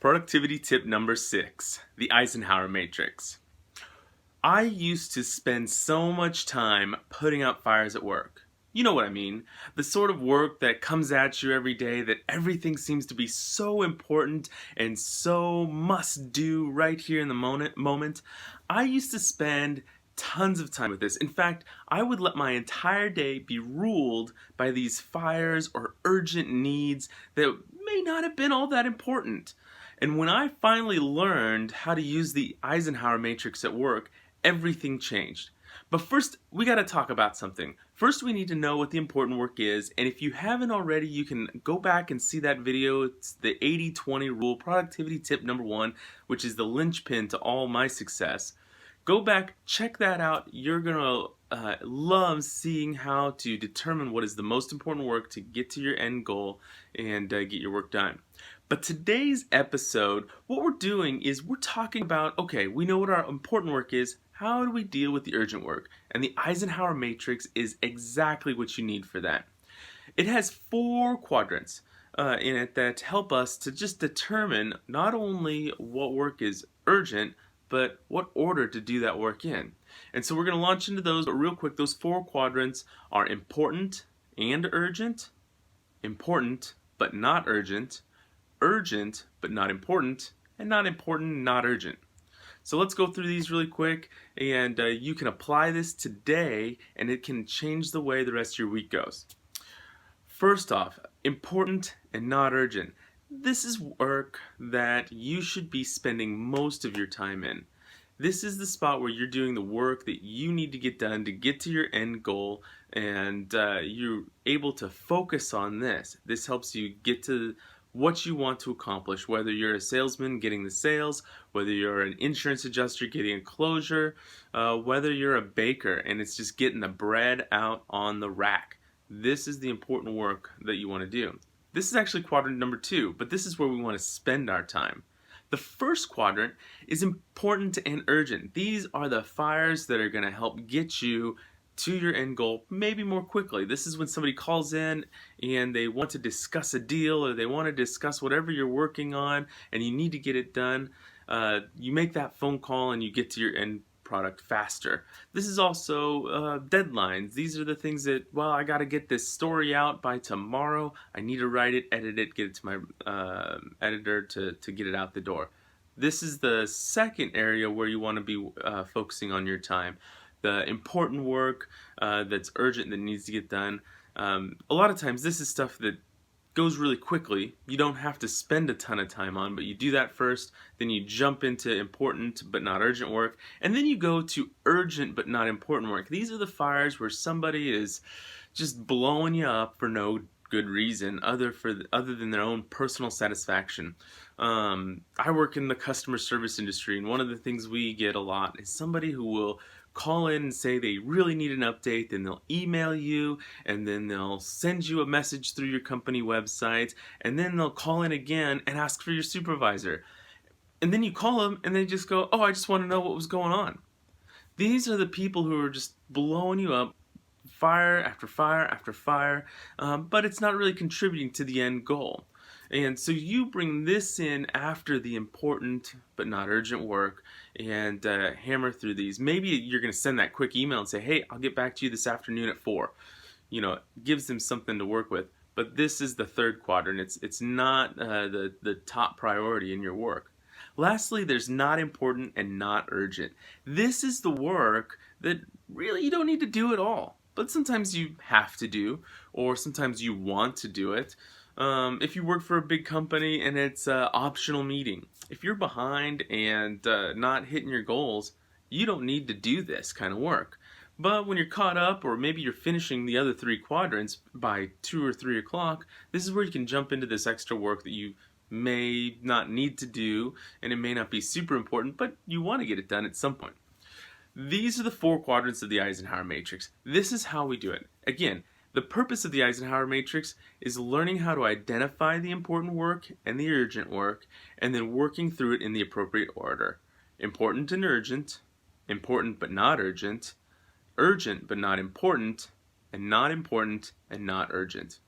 Productivity tip number 6, the Eisenhower matrix. I used to spend so much time putting out fires at work. You know what I mean. The sort of work that comes at you every day that everything seems to be so important and so must do right here in the moment. I used to spend tons of time with this. In fact, I would let my entire day be ruled by these fires or urgent needs that may not have been all that important. And when I finally learned how to use the Eisenhower matrix at work, everything changed. But first, we got to talk about something. First, we need to know what the important work is, and if you haven't already, you can go back and see that video. It's the 80-20 rule, productivity tip number 1, which is the linchpin to all my success. Go back, check that out. You're going to love seeing how to determine what is the most important work to get to your end goal and get your work done. But today's episode, what we're doing is we're talking about, okay, we know what our important work is. How do we deal with the urgent work? And the Eisenhower matrix is exactly what you need for that. It has 4 quadrants in it that help us to just determine not only what work is urgent, but what order to do that work in. And so we're going to launch into those, but real quick, those 4 quadrants are important and urgent but not urgent, urgent but not important, and not important, not urgent. So let's go through these really quick, and you can apply this today, and it can change the way the rest of your week goes. First off, important and not urgent. This is work that you should be spending most of your time in. This is the spot where you're doing the work that you need to get done to get to your end goal, and you're able to focus on this. This helps you get to what you want to accomplish, whether you're a salesman getting the sales, whether you're an insurance adjuster getting a closure, whether you're a baker and it's just getting the bread out on the rack. This is the important work that you want to do. This is actually quadrant number 2, but this is where we want to spend our time. The first quadrant is important and urgent. These are the fires that are going to help get you to your end goal maybe more quickly. This is when somebody calls in and they want to discuss a deal, or they want to discuss whatever you're working on and you need to get it done. You make that phone call and you get to your end product faster. This is also deadlines. These are the things that, well, I got to get this story out by tomorrow. I need to write it, edit it, get it to my editor to get it out the door. This is the second area where you want to be focusing on your time. The important work that's urgent, that needs to get done. A lot of times this is stuff that goes really quickly. You don't have to spend a ton of time on, but you do that first, then you jump into important but not urgent work, and then you go to urgent but not important work. These are the fires where somebody is just blowing you up for no good reason other than their own personal satisfaction. I work in the customer service industry, and one of the things we get a lot is somebody who will call in and say they really need an update, then they'll email you, and then they'll send you a message through your company website, and then they'll call in again and ask for your supervisor. And then you call them and they just go, oh, I just want to know what was going on. These are the people who are just blowing you up, fire after fire after fire, but it's not really contributing to the end goal. And so you bring this in after the important but not urgent work and hammer through these. Maybe you're going to send that quick email and say, hey, I'll get back to you this afternoon at 4. You know, it gives them something to work with. But this is the third quadrant. It's not the top priority in your work. Lastly, there's not important and not urgent. This is the work that really you don't need to do at all, but sometimes you have to do, or sometimes you want to do it. If you work for a big company and it's an optional meeting, if you're behind and not hitting your goals, you don't need to do this kind of work. But when you're caught up, or maybe you're finishing the other 3 quadrants by 2 or 3 o'clock, this is where you can jump into this extra work that you may not need to do, and it may not be super important, but you want to get it done at some point. These are the 4 quadrants of the Eisenhower matrix. This is how we do it. Again, the purpose of the Eisenhower matrix is learning how to identify the important work and the urgent work, and then working through it in the appropriate order. Important and urgent, important but not urgent, urgent but not important, and not important and not urgent.